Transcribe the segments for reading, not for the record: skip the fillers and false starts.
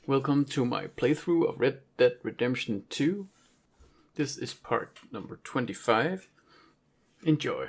Welcome to my playthrough of Red Dead Redemption 2. This is part number 25. Enjoy.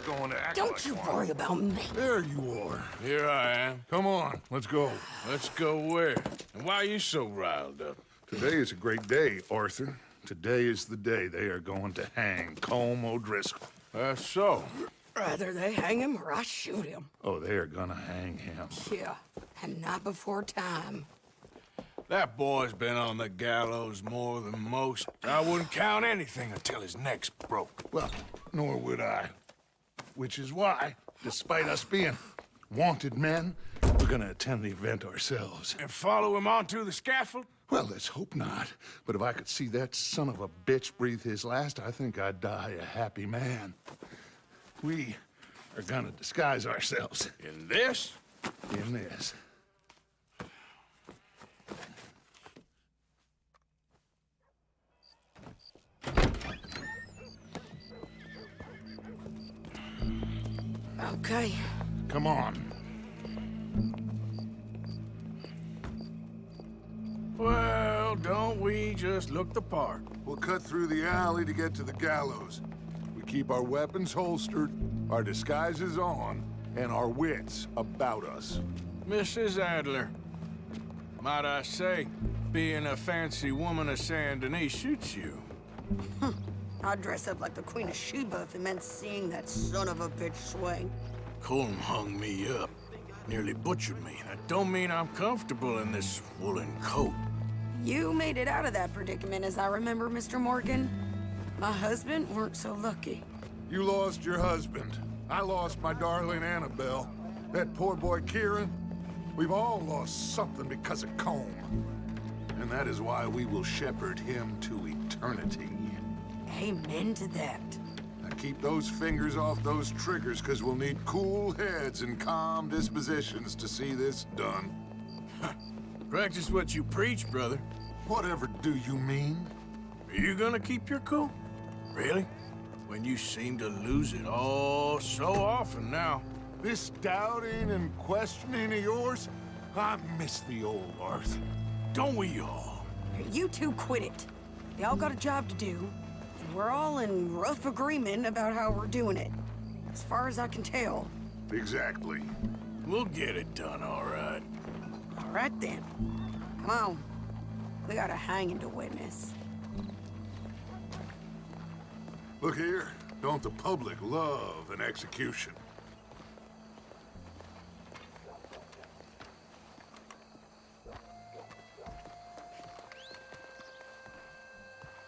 Going to act Don't like you one. worry about me. There you are. Here I am. Come on, let's go. Let's go where? And why are you so riled up? Today is a great day, Arthur. Today is the day they are going to hang Colm O'Driscoll. That's so. Rather they hang him or I shoot him. Oh, they are gonna hang him. Yeah, and not before time. That boy's been on the gallows more than most. I wouldn't count anything until his neck's broke. Well, nor would I. Which is why, despite us being wanted men, we're gonna attend the event ourselves. And follow him onto the scaffold? Well, let's hope not. But if I could see that son of a bitch breathe his last, I think I'd die a happy man. We are gonna disguise ourselves In this? in this. Okay. Come on. Well, don't we just look the part? We'll cut through the alley to get to the gallows. We keep our weapons holstered, our disguises on, and our wits about us. Mrs. Adler. Might I say, being a fancy woman of Saint Denis suits you. I'd dress up like the Queen of Sheba if it meant seeing that son of a bitch swing. Colm hung me up. Nearly butchered me. That don't mean I'm comfortable in this woolen coat. You made it out of that predicament, as I remember, Mr. Morgan. My husband weren't so lucky. You lost your husband. I lost my darling Annabelle. That poor boy Kieran. We've all lost something because of Colm. And that is why we will shepherd him to eternity. Amen to that. Now keep those fingers off those triggers, because we'll need cool heads and calm dispositions to see this done. Practice what you preach, brother. Whatever do you mean? Are you gonna keep your cool? Really? When you seem to lose it all so often now. This doubting and questioning of yours? I miss the old Arthur. Don't we all? You two quit it. Y'all got a job to do, and we're all in rough agreement about how we're doing it. As far as I can tell. Exactly. We'll get it done, all right. All right then. Come on. We got a hanging to witness. Look here. Don't the public love an execution?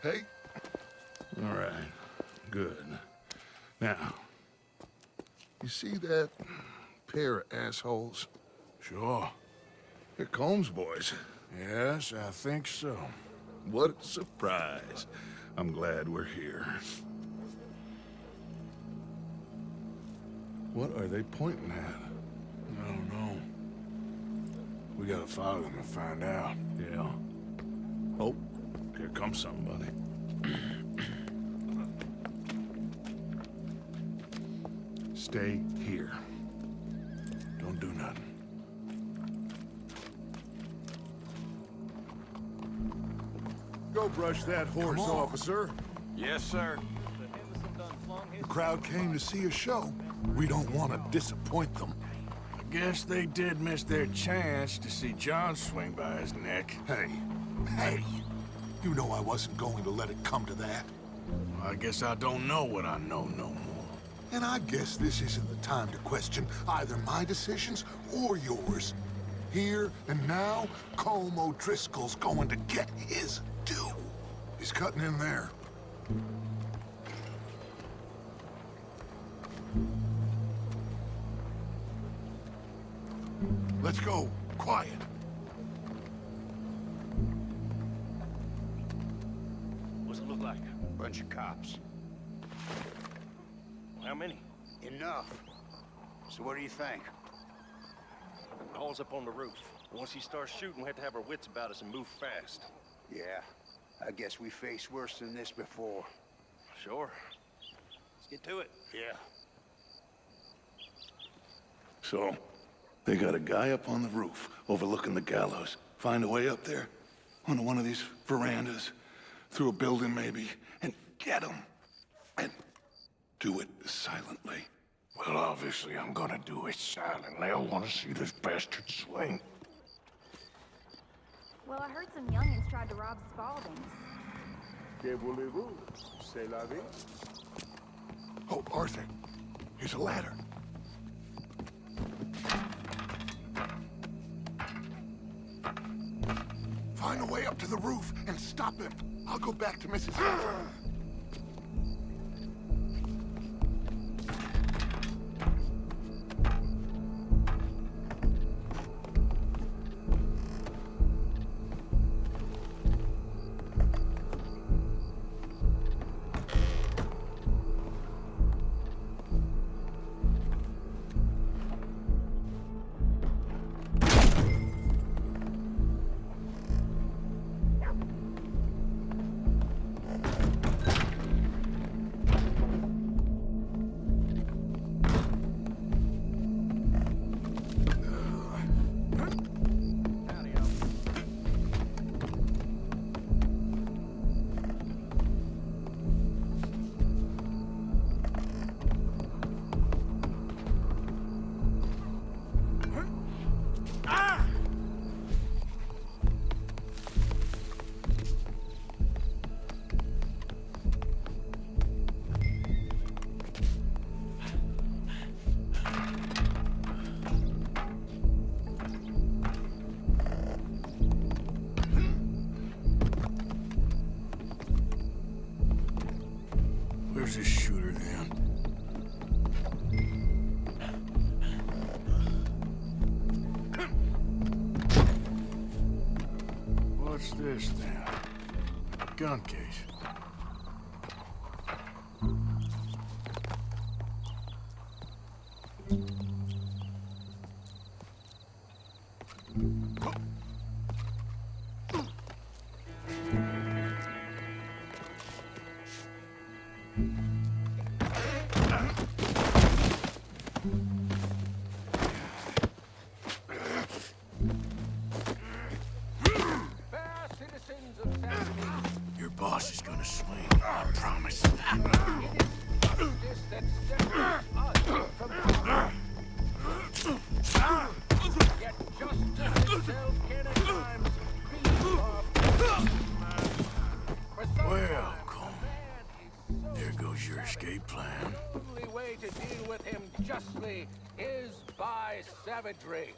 Hey. All right. Good. Now, you see that pair of assholes? Sure. They're Colm's boys. Yes, I think so. What a surprise. I'm glad we're here. What are they pointing at? I don't know. We gotta follow them and find out. Yeah. Oh, here comes somebody. Stay here. Don't do nothing. Go brush that horse, officer. Yes, sir. The crowd came to see a show. We don't want to disappoint them. I guess they did miss their chance to see John swing by his neck. Hey, you know I wasn't going to let it come to that. I guess I don't know what I know no more. And I guess this isn't the time to question either my decisions or yours. Here and now, Colm O'Driscoll's going to get his due. He's cutting in there. Let's go. Quiet. Wasn't look like? Bunch of cops. How many? Enough. So what do you think? All's up on the roof. Once he starts shooting, we have to have our wits about us and move fast. Yeah, I guess we faced worse than this before. Sure. Let's get to it. Yeah. So, they got a guy up on the roof overlooking the gallows. Find a way up there, onto one of these verandas, through a building maybe, and get him. And do it silently. Well, obviously, I'm gonna do it silently. I want to see this bastard swing. Well, I heard some youngins tried to rob Spaulding's. Que voulez-vous? C'est la vie. Oh, Arthur, here's a ladder. Find a way up to the roof and stop him. I'll go back to Mrs. Hunter. Where's this shooter then? What's this then? Gun case. Your boss is gonna swing, I promise. Well, Colm, there goes your escape plan. The only way to deal with him justly is by savagery.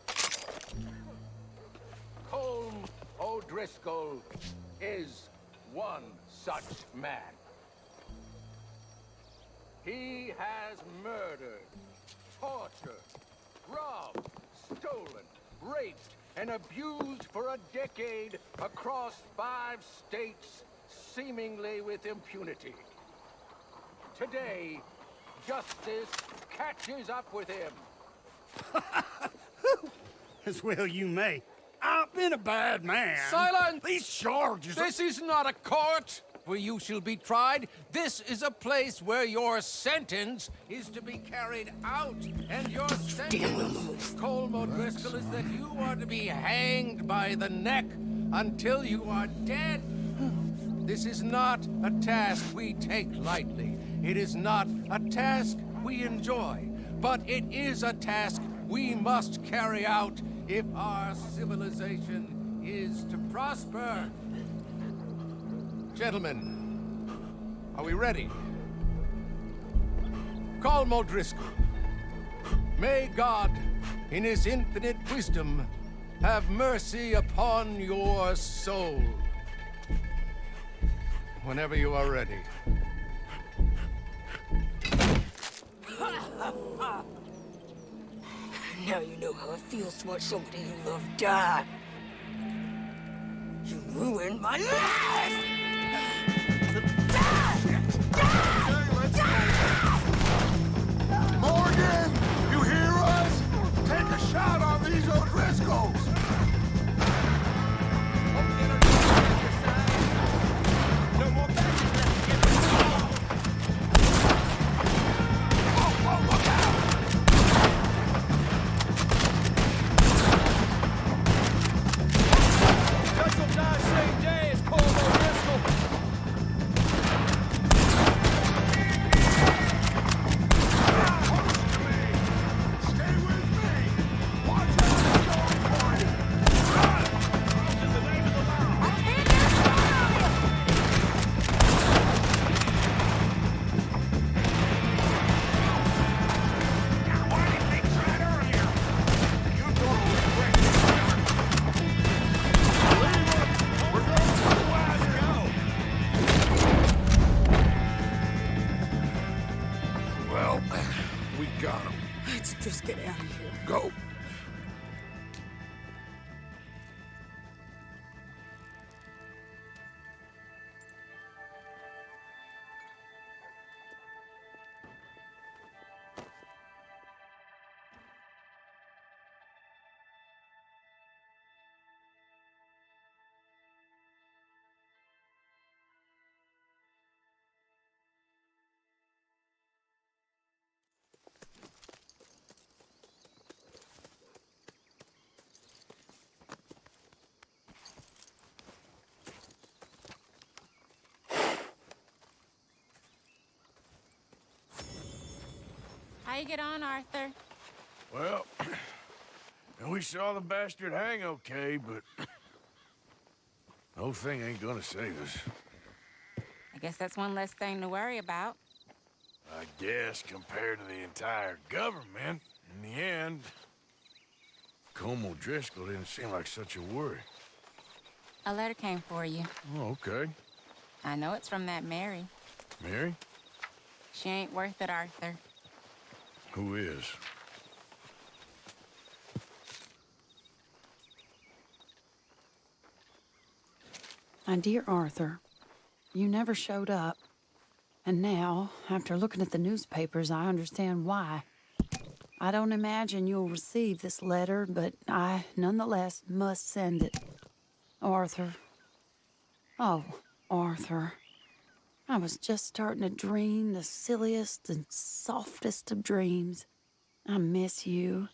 Colm O'Driscoll is one such man. He has murdered, tortured, robbed, stolen, raped, and abused for a decade across 5 states, seemingly with impunity. Today, justice catches up with him. As well you may. I've been a bad man. Silence! These charges... This is not a court where you shall be tried. This is a place where your sentence is to be carried out. And your sentence, Colm O'Driscoll, is that you are to be hanged by the neck until you are dead. This is not a task we take lightly. It is not a task we enjoy. But it is a task we must carry out if our civilization is to prosper. Gentlemen, are we ready? Colm O'Driscoll, may God, in his infinite wisdom, have mercy upon your soul. Whenever you are ready. Now you know how it feels to watch somebody you love die. You ruined my life! Get out of here. Go. How you get on, Arthur? Well, we saw the bastard hang okay, but the whole thing ain't gonna save us. I guess that's one less thing to worry about. I guess compared to the entire government, in the end, Colm O'Driscoll didn't seem like such a worry. A letter came for you. Oh, okay. I know it's from that Mary. Mary? She ain't worth it, Arthur. Who is? My dear Arthur, you never showed up. And now, after looking at the newspapers, I understand why. I don't imagine you'll receive this letter, but I, nonetheless, must send it. Arthur. Oh, Arthur. I was just starting to dream the silliest and softest of dreams. I miss you.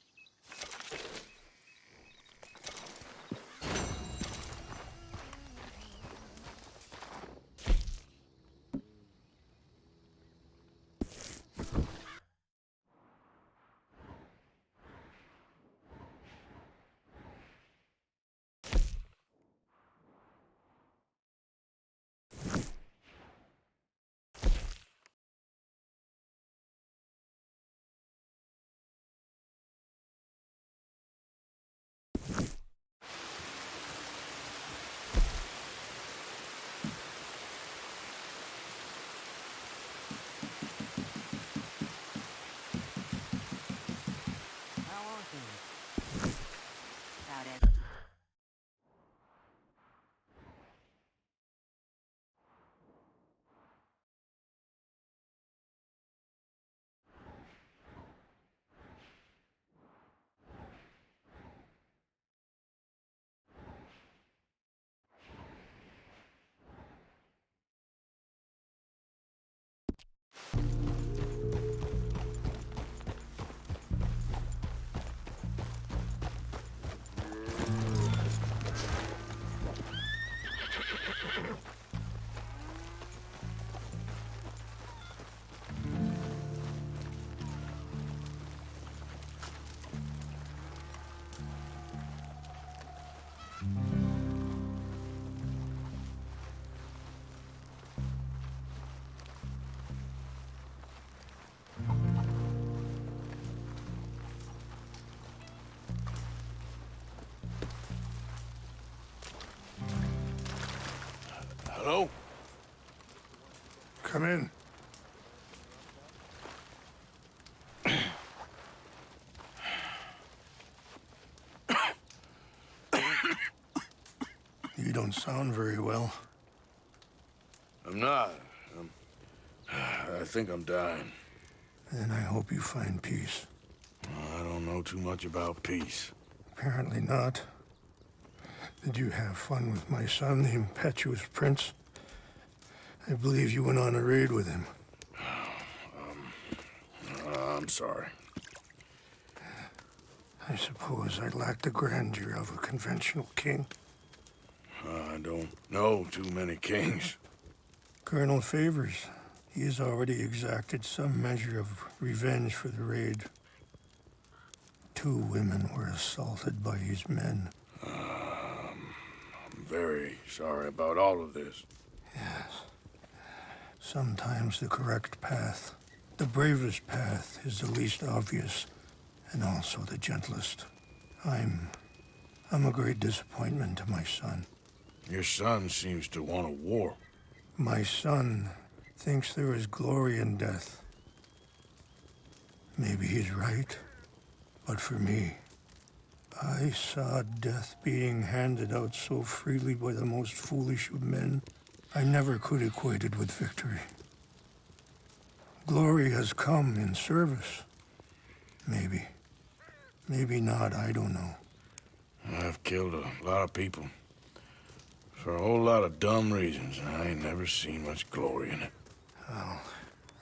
About it. Hello? Come in. You don't sound very well. I'm not. I think I'm dying. And I hope you find peace. I don't know too much about peace. Apparently not. Did you have fun with my son, the impetuous prince? I believe you went on a raid with him. I'm sorry. I suppose I lack the grandeur of a conventional king. I don't know too many kings. Colonel Favors, he has already exacted some measure of revenge for the raid. 2 women were assaulted by his men. I'm very sorry about all of this. Yes. Sometimes the correct path, the bravest path, is the least obvious, and also the gentlest. I'm a great disappointment to my son. Your son seems to want a war. My son thinks there is glory in death. Maybe he's right. But for me, I saw death being handed out so freely by the most foolish of men, I never could equate it with victory. Glory has come in service. Maybe. Maybe not, I don't know. I've killed a lot of people. For a whole lot of dumb reasons, and I ain't never seen much glory in it. Well,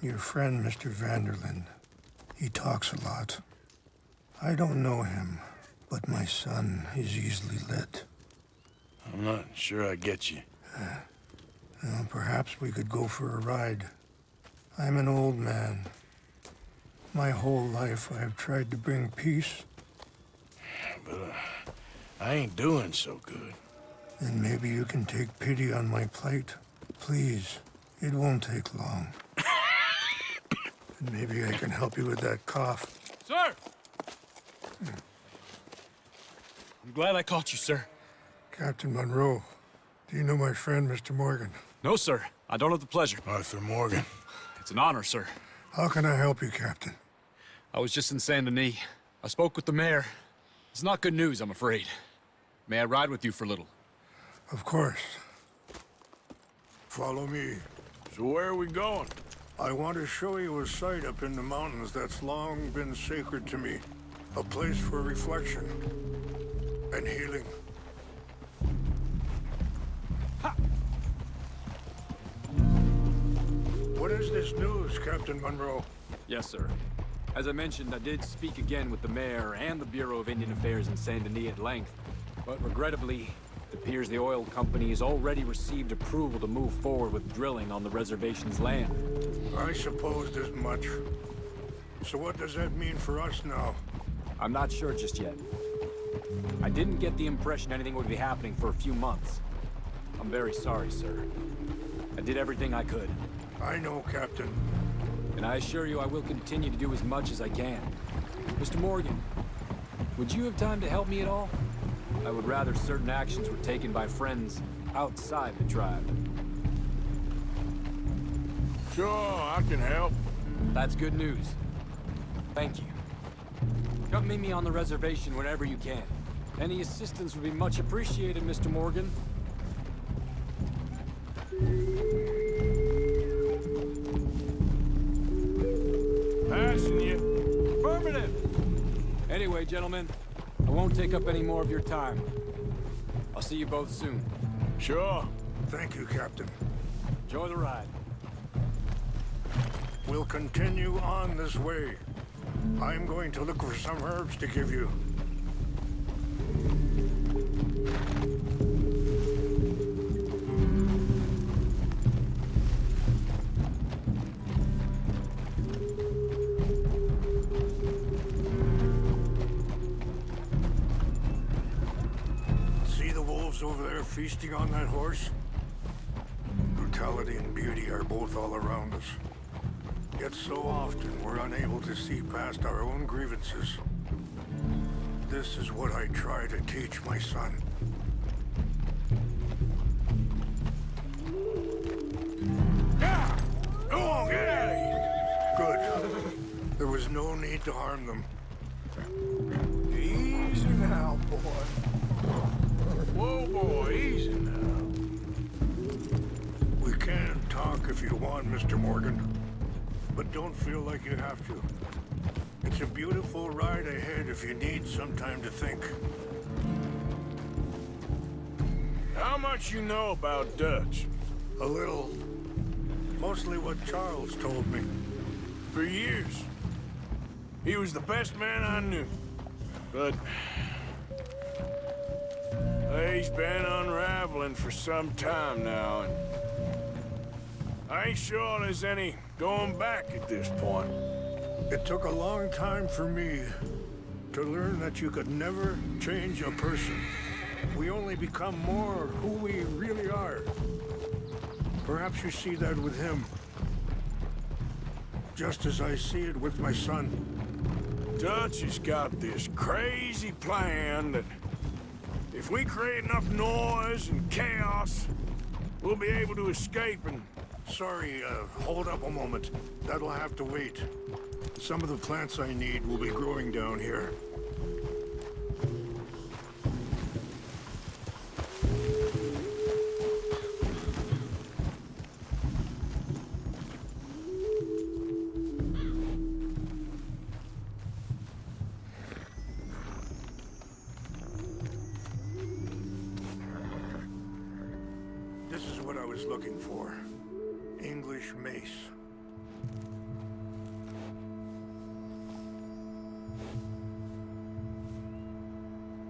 your friend, Mr. Vanderlyn, he talks a lot. I don't know him, but my son is easily led. I'm not sure I get you. Well, perhaps we could go for a ride. I'm an old man. My whole life I have tried to bring peace. But I ain't doing so good. Then maybe you can take pity on my plight. Please, it won't take long. And maybe I can help you with that cough. Sir! I'm glad I caught you, sir. Captain Monroe, do you know my friend, Mr. Morgan? No, sir. I don't have the pleasure. Arthur Morgan. It's an honor, sir. How can I help you, Captain? I was just in Saint Denis. I spoke with the mayor. It's not good news, I'm afraid. May I ride with you for a little? Of course. Follow me. So where are we going? I want to show you a site up in the mountains that's long been sacred to me. A place for reflection and healing. Ha! What is this news, Captain Monroe? Yes, sir. As I mentioned, I did speak again with the mayor and the Bureau of Indian Affairs in Saint Denis at length, but regrettably, it appears the oil company has already received approval to move forward with drilling on the reservation's land. I supposed as much. So what does that mean for us now? I'm not sure just yet. I didn't get the impression anything would be happening for a few months. I'm very sorry, sir. I did everything I could. I know, Captain. And I assure you I will continue to do as much as I can. Mr. Morgan, would you have time to help me at all? I would rather certain actions were taken by friends outside the tribe. Sure, I can help. That's good news. Thank you. Come meet me on the reservation whenever you can. Any assistance would be much appreciated, Mr. Morgan. Passing you. Affirmative! Anyway, gentlemen, I won't take up any more of your time. I'll see you both soon. Sure. Thank you, Captain. Enjoy the ride. We'll continue on this way. I'm going to look for some herbs to give you. See the wolves over there feasting on that horse? Brutality and beauty are both all around us. Yet so often we're unable to see past our own grievances. This is what I try to teach my son. Yeah! Go on, get out of here! Good. There was no need to harm them. Easy now, boy. Whoa, boy, easy now. We can talk if you want, Mr. Morgan. But don't feel like you have to. It's a beautiful ride ahead if you need some time to think. How much you know about Dutch? A little. Mostly what Charles told me. For years. He was the best man I knew. But he's been unraveling for some time now, and I ain't sure there's any going back at this point. It took a long time for me to learn that you could never change a person. We only become more who we really are. Perhaps you see that with him. Just as I see it with my son. Dutch has got this crazy plan that if we create enough noise and chaos, we'll be able to escape and Sorry, hold up a moment. That'll have to wait. Some of the plants I need will be growing down here. This is what I was looking for. English mace.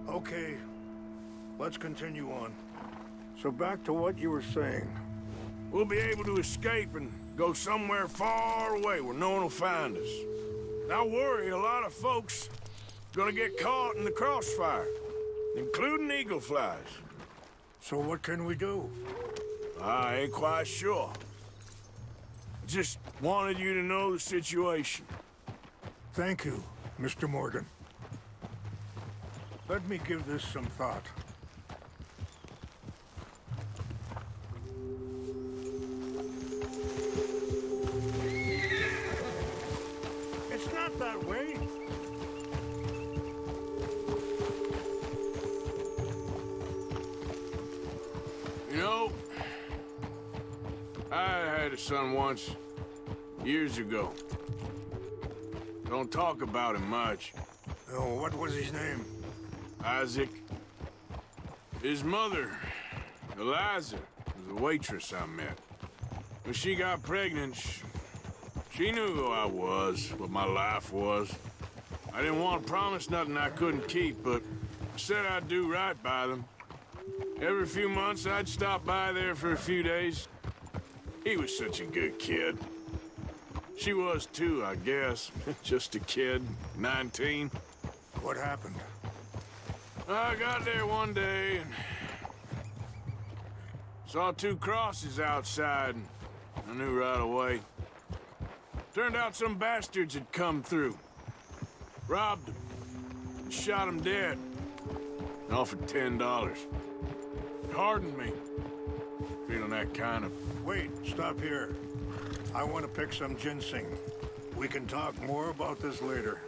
Okay, let's continue on. So back to what you were saying. We'll be able to escape and go somewhere far away where no one will find us. I worry a lot of folks gonna get caught in the crossfire, including eagle flies. So what can we do? I ain't quite sure. Just wanted you to know the situation. Thank you, Mr. Morgan. Let me give this some thought. It's not that way. You know, I had a son once, years ago. Don't talk about him much. Oh, what was his name? Isaac. His mother, Eliza, was a waitress I met. When she got pregnant, she knew who I was, what my life was. I didn't want to promise nothing I couldn't keep, but I said I'd do right by them. Every few months, I'd stop by there for a few days. He was such a good kid. She was too, I guess. Just a kid, 19. What happened? I got there one day and saw two crosses outside, and I knew right away. Turned out some bastards had come through, robbed them, and shot them dead, and offered $10. It hardened me, feeling that kind of... Wait, stop here. I want to pick some ginseng. We can talk more about this later.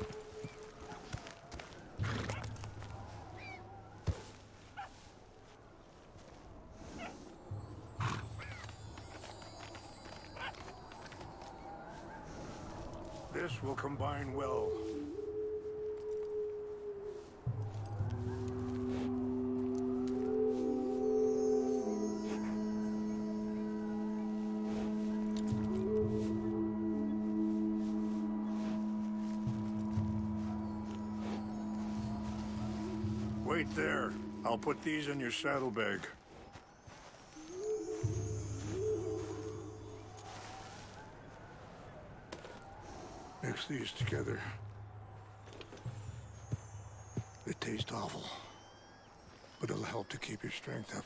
This will combine well. Wait there. I'll put these in your saddlebag. Mix these together. They taste awful, but it'll help to keep your strength up.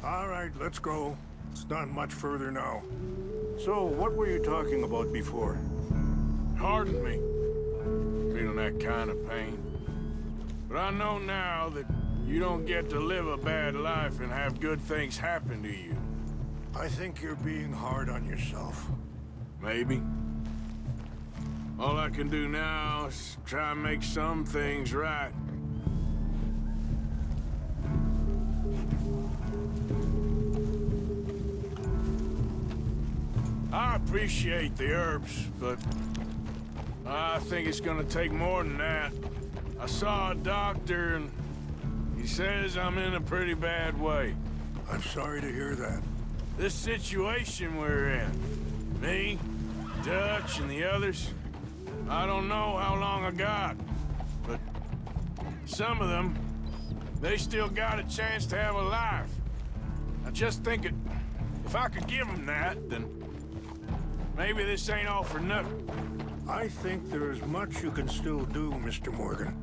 All right, let's go. It's not much further now. So, what were you talking about before? Hardened me. Feeling that kind of pain. But I know now that you don't get to live a bad life and have good things happen to you. I think you're being hard on yourself. Maybe. All I can do now is try and make some things right. I appreciate the herbs, but I think it's gonna take more than that. I saw a doctor and he says I'm in a pretty bad way. I'm sorry to hear that. This situation we're in, me, Dutch, and the others, I don't know how long I got, but some of them, they still got a chance to have a life. I just think if I could give them that, then maybe this ain't all for nothing. I think there is much you can still do, Mr. Morgan.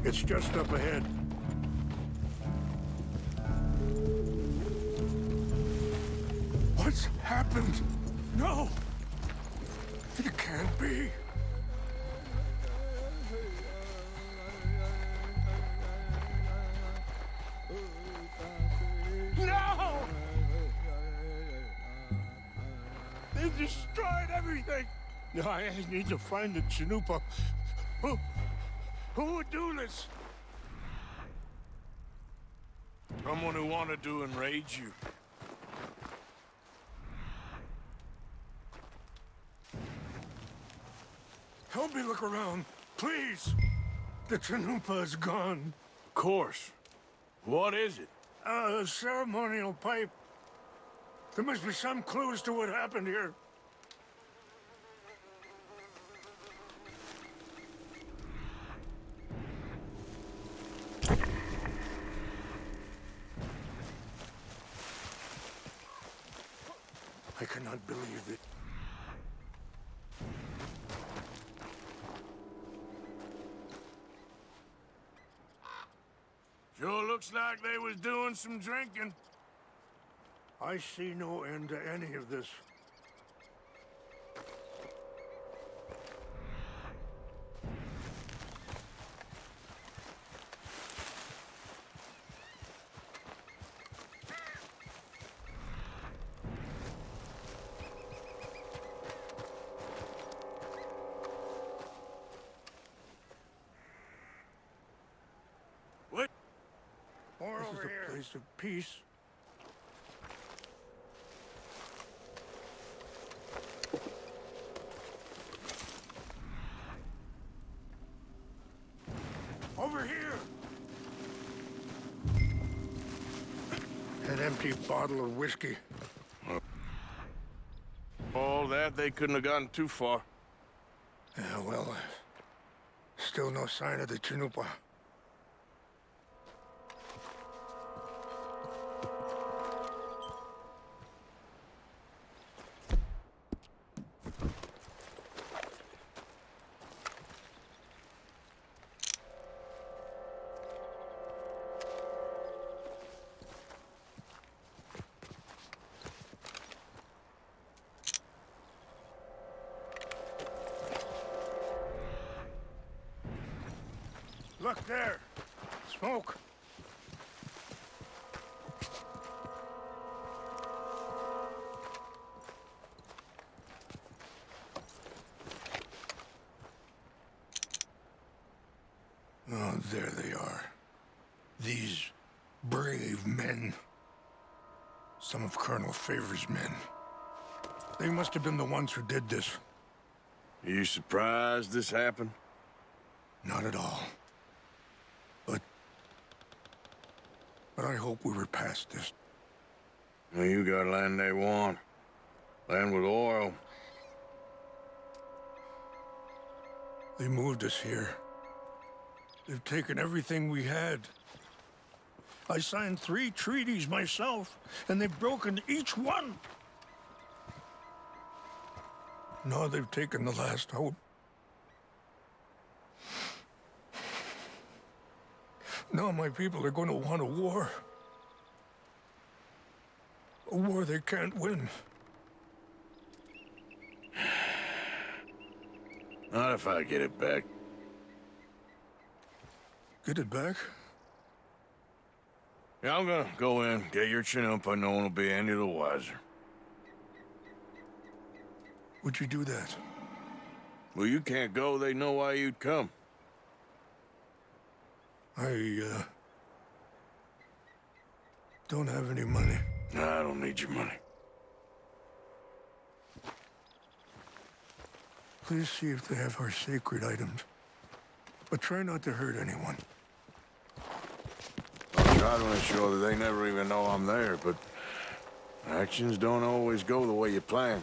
It's just up ahead. What's happened? No! It can't be. No! They destroyed everything! No, I need to find the Chanupa. Who would do this? Someone who wanted to enrage you. Help me look around, please. The Chanupa is gone. Of course. What is it? A ceremonial pipe. There must be some clues to what happened here. I cannot believe it. Sure looks like they was doing some drinking. I see no end to any of this. What? More this over is a place of peace. Over here! An empty bottle of whiskey. All that, they couldn't have gotten too far. Yeah, well, still no sign of the Chanupa. Look there! Smoke! Oh, there they are. These brave men. Some of Colonel Favor's men. They must have been the ones who did this. Are you surprised this happened? Not at all. But I hope we were past this. Well, you got land they want. Land with oil. They moved us here. They've taken everything we had. I signed 3 treaties myself, and they've broken each one. Now they've taken the last hope. Now my people are going to want a war. A war they can't win. Not if I get it back. Get it back? Yeah, I'm gonna go in, get your Chanupa, no one will be any the wiser. Would you do that? Well, you can't go, they know why you'd come. I, don't have any money. No, I don't need your money. Please see if they have our sacred items. But try not to hurt anyone. I'll try to ensure that they never even know I'm there, but actions don't always go the way you plan.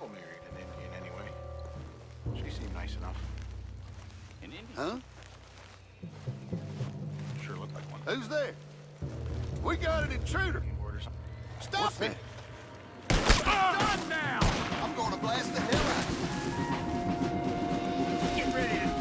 uncle married an Indian anyway. She seemed nice enough. An Indian? Huh? Sure looked like one. Who's there? We got an intruder. Stop it! Done now! I'm gonna blast the hell out of you. Get ready.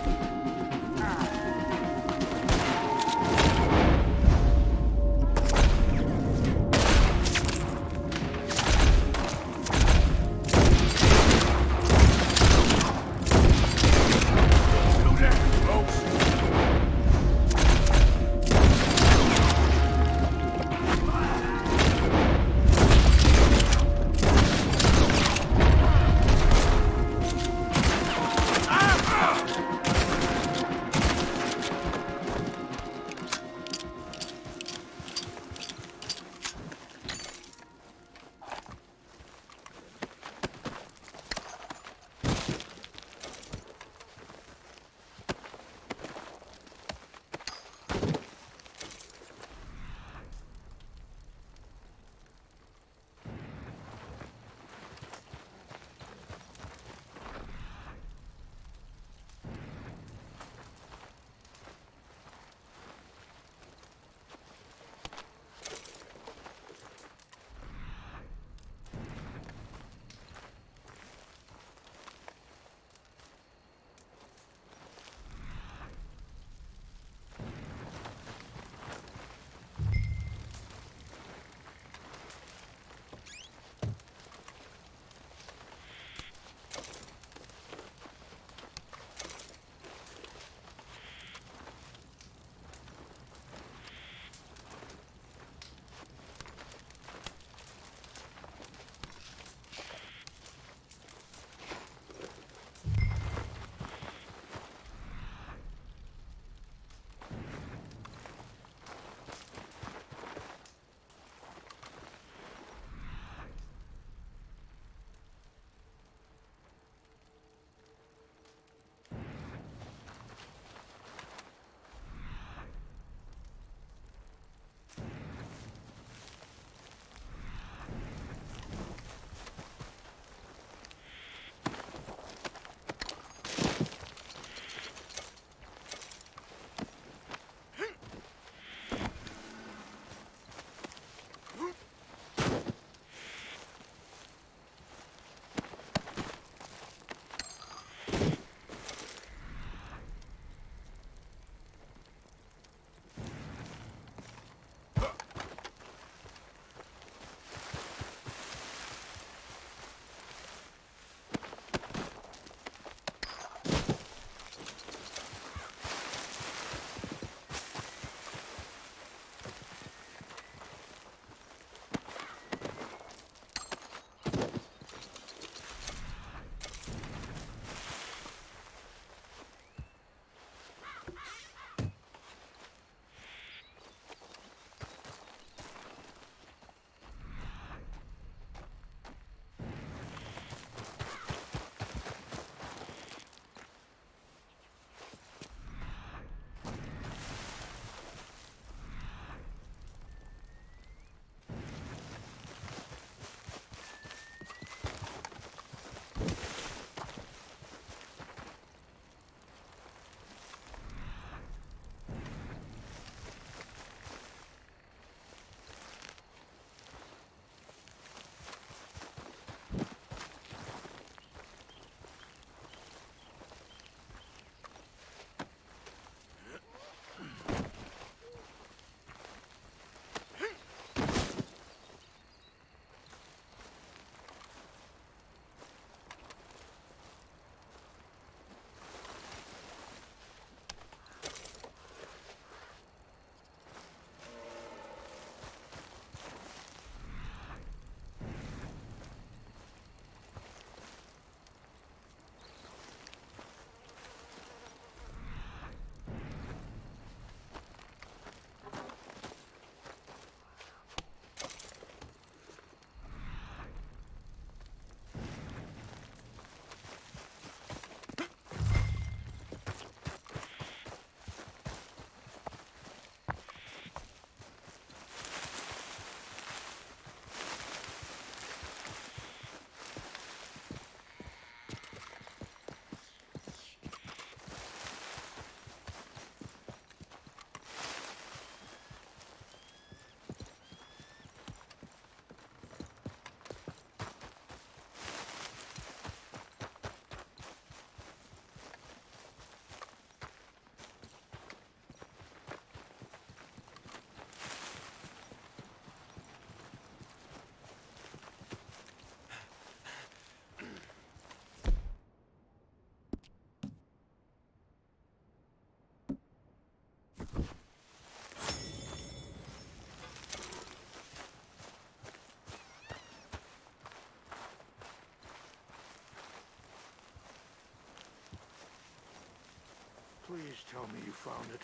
Please tell me you found it.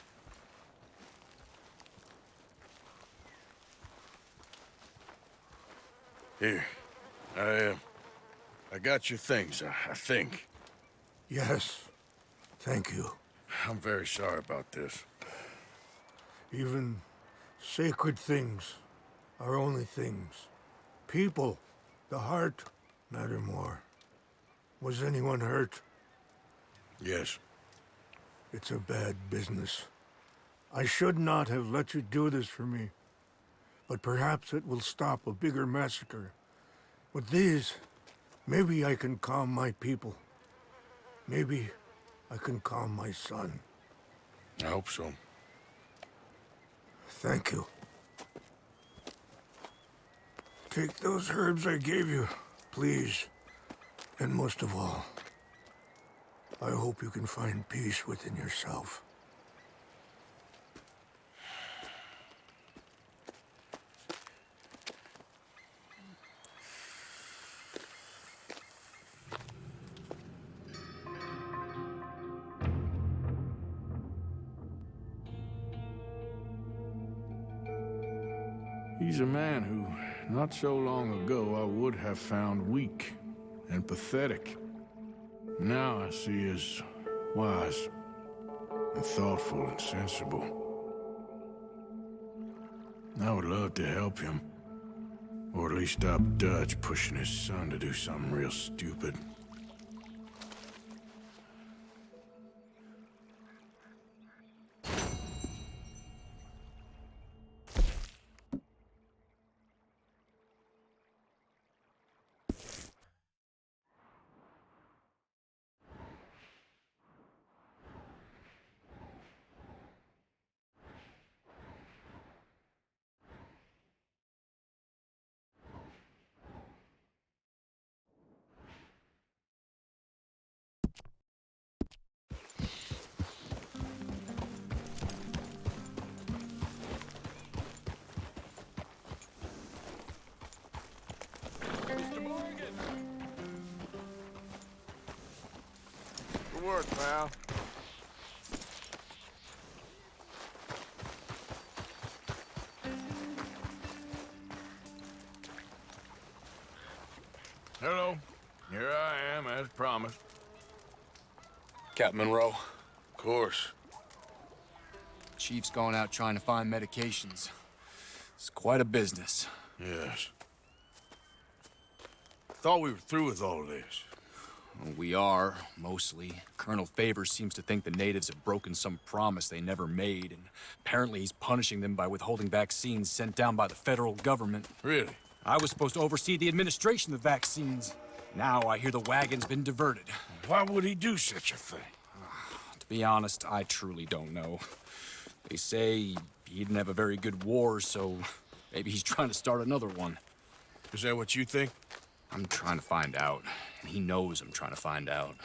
Here. I got your things, I think. Yes. Thank you. I'm very sorry about this. Even sacred things are only things. People, the heart, matter more. Was anyone hurt? Yes. It's a bad business. I should not have let you do this for me. But perhaps it will stop a bigger massacre. With these, maybe I can calm my people. Maybe I can calm my son. I hope so. Thank you. Take those herbs I gave you, please. And most of all, I hope you can find peace within yourself. He's a man who, not so long ago, I would have found weak and pathetic. Now I see as wise and thoughtful and sensible. I would love to help him, or at least stop Dutch pushing his son to do something real stupid. Good work, pal. Hello. Here I am, as promised. Captain Monroe. Of course. Chief's going out trying to find medications. It's quite a business. Yes. Thought we were through with all this. Well, we are, mostly. Colonel Favors seems to think the natives have broken some promise they never made, and apparently he's punishing them by withholding vaccines sent down by the federal government. Really? I was supposed to oversee the administration of the vaccines. Now I hear the wagon's been diverted. Why would he do such a thing? To be honest, I truly don't know. They say he didn't have a very good war, so maybe he's trying to start another one. Is that what you think? I'm trying to find out, and he knows I'm trying to find out.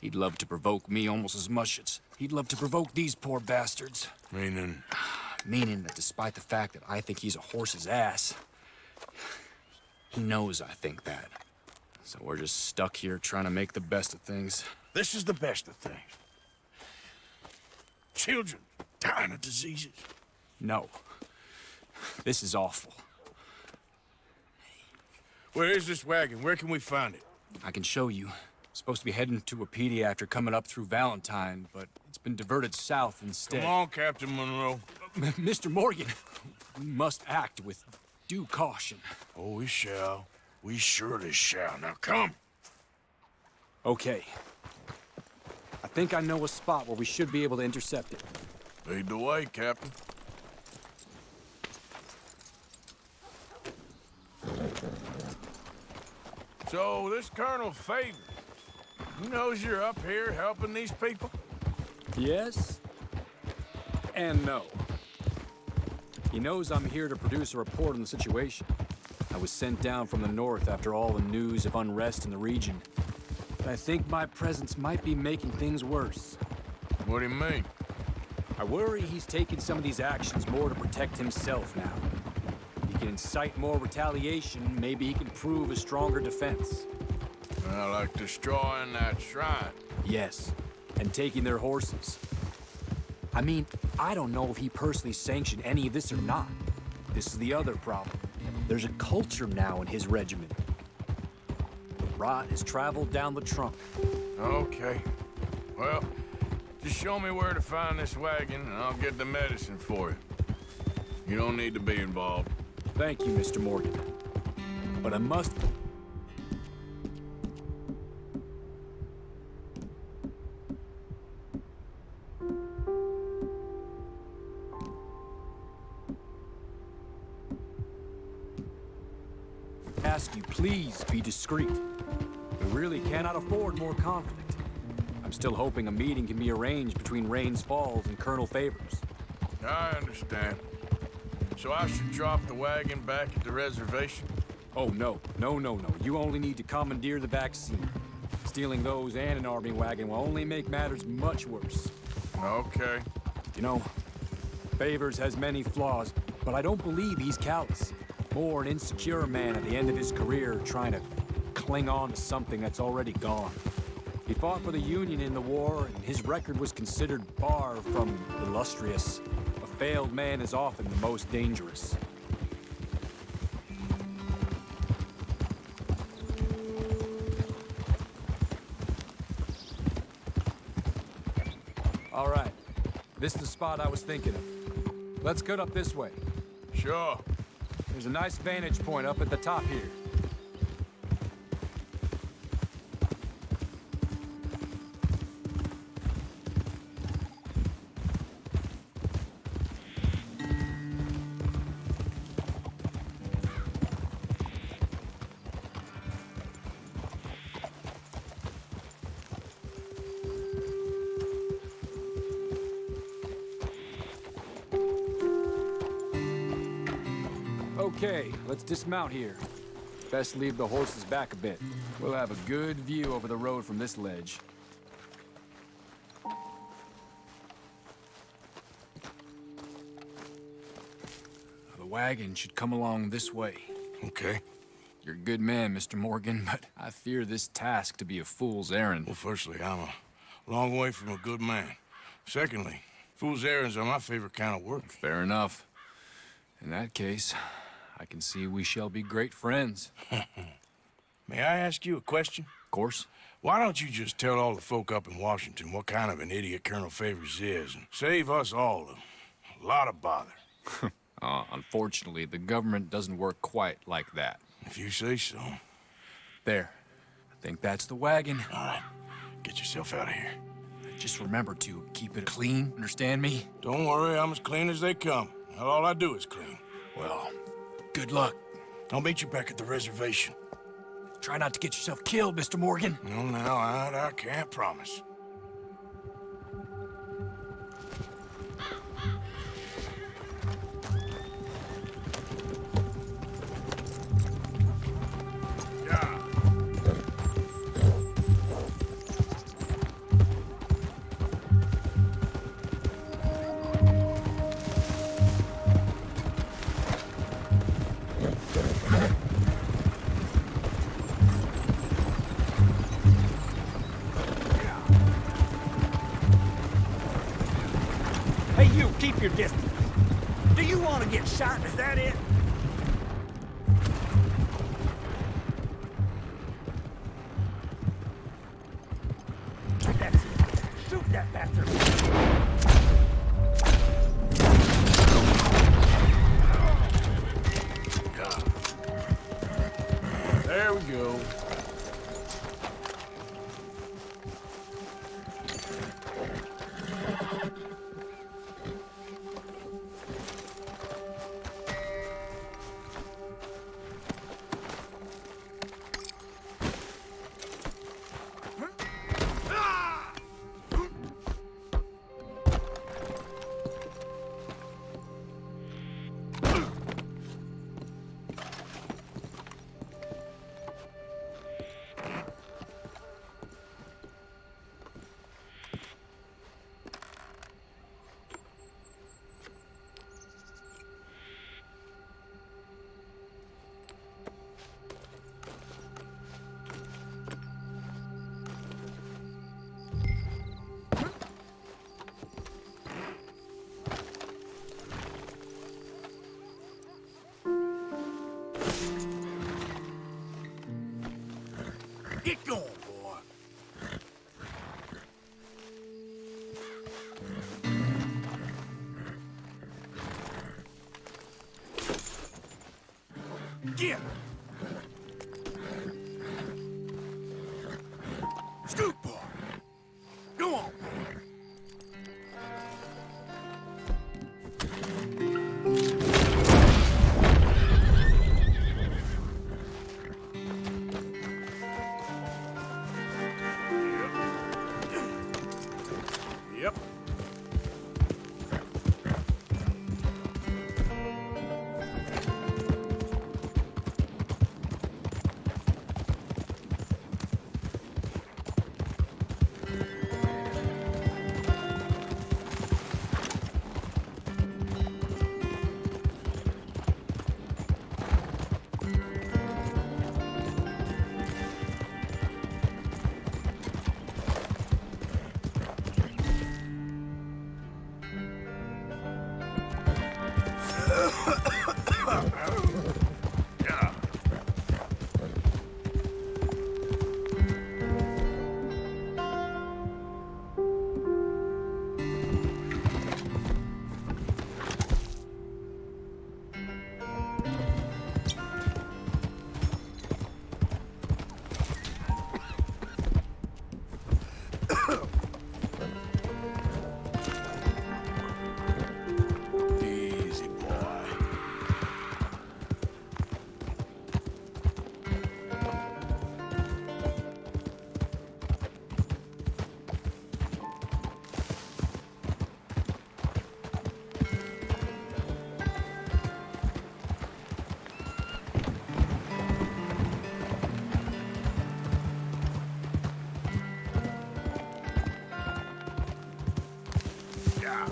He'd love to provoke me almost as much as he'd love to provoke these poor bastards. Meaning? Meaning that despite the fact that I think he's a horse's ass, he knows I think that. So we're just stuck here trying to make the best of things. This is the best of things. Children dying of diseases. No. This is awful. Where is this wagon? Where can we find it? I can show you. It's supposed to be heading to a pediatric coming up through Valentine, but it's been diverted south instead. Come on, Captain Monroe. Mr. Morgan, we must act with due caution. Oh, we shall. We surely shall. Now come. Okay. I think I know a spot where we should be able to intercept it. Lead the way, Captain. So, this Colonel Favors, he knows you're up here helping these people? Yes. And no. He knows I'm here to produce a report on the situation. I was sent down from the north after all the news of unrest in the region. But I think my presence might be making things worse. What do you mean? I worry he's taking some of these actions more to protect himself now. If he can incite more retaliation, maybe he can prove a stronger defense. Like destroying that shrine. Yes. and taking their horses. I mean, I don't know if he personally sanctioned any of this or not. This is the other problem. There's a culture now in his regiment. The rot has traveled down the trunk. Okay. Well, just show me where to find this wagon, and I'll get the medicine for you. You don't need to be involved. Thank you, Mr. Morgan. But I must... ask you, please be discreet. We really cannot afford more conflict. I'm still hoping a meeting can be arranged between Rains Falls and Colonel Favors. I understand. So I should drop the wagon back at the reservation? Oh, no. No. You only need to commandeer the vaccine. Stealing those and an army wagon will only make matters much worse. Okay. You know, Favors has many flaws, but I don't believe he's callous. More an insecure man at the end of his career trying to cling on to something that's already gone. He fought for the Union in the war, and his record was considered far from illustrious. A failed man is often the most dangerous. All right. This is the spot I was thinking of. Let's cut up this way. Sure. There's a nice vantage point up at the top here. Okay, let's dismount here. Best leave the horses back a bit. We'll have a good view over the road from this ledge. The wagon should come along this way. Okay. You're a good man, Mr. Morgan, but I fear this task to be a fool's errand. Well, firstly, I'm a long way from a good man. Secondly, fool's errands are my favorite kind of work. Fair enough. In that case, I can see we shall be great friends. May I ask you a question? Of course. Why don't you just tell all the folk up in Washington what kind of an idiot Colonel Favors is and save us all a lot of bother? Unfortunately, the government doesn't work quite like that. If you say so. There. I think that's the wagon. All right. Get yourself out of here. Just remember to keep it clean, understand me? Don't worry, I'm as clean as they come. All I do is clean. Well, good luck. I'll meet you back at the reservation. Try not to get yourself killed, Mr. Morgan. No, I can't promise. Hey, you, keep your distance. Do you want to get shot? Is that it? That's it. Shoot that bastard. There we go. Get going, boy. Get! Scoot, boy. Go on. Yep. Easy, boy. Yeah.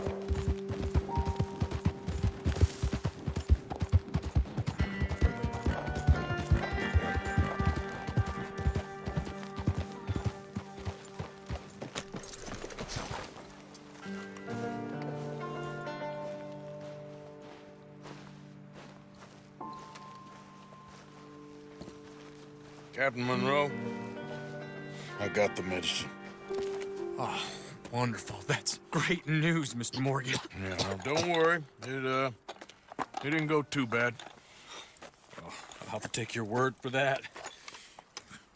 Captain Monroe, I got the medicine. Oh, wonderful. That's great news, Mr. Morgan. Yeah, now don't worry. It didn't go too bad. Oh, I'll have to take your word for that.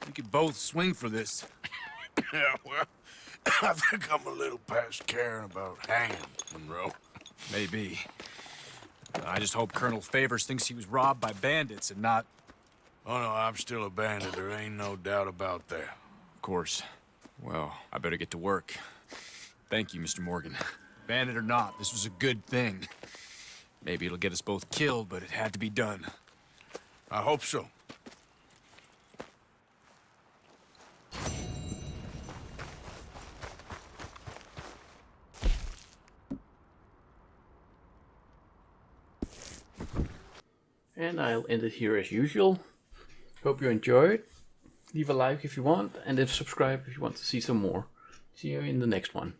We could both swing for this. Yeah, well, I think I'm a little past caring about hanging, Monroe. Maybe. I just hope Colonel Favors thinks he was robbed by bandits and not... Oh, no, I'm still a bandit. There ain't no doubt about that. Of course. Well, I better get to work. Thank you, Mr. Morgan. Bandit or not, this was a good thing. Maybe it'll get us both killed, but it had to be done. I hope so. And I'll end it here as usual. Hope you enjoyed. Leave a like if you want, and subscribe if you want to see some more. See you in the next one.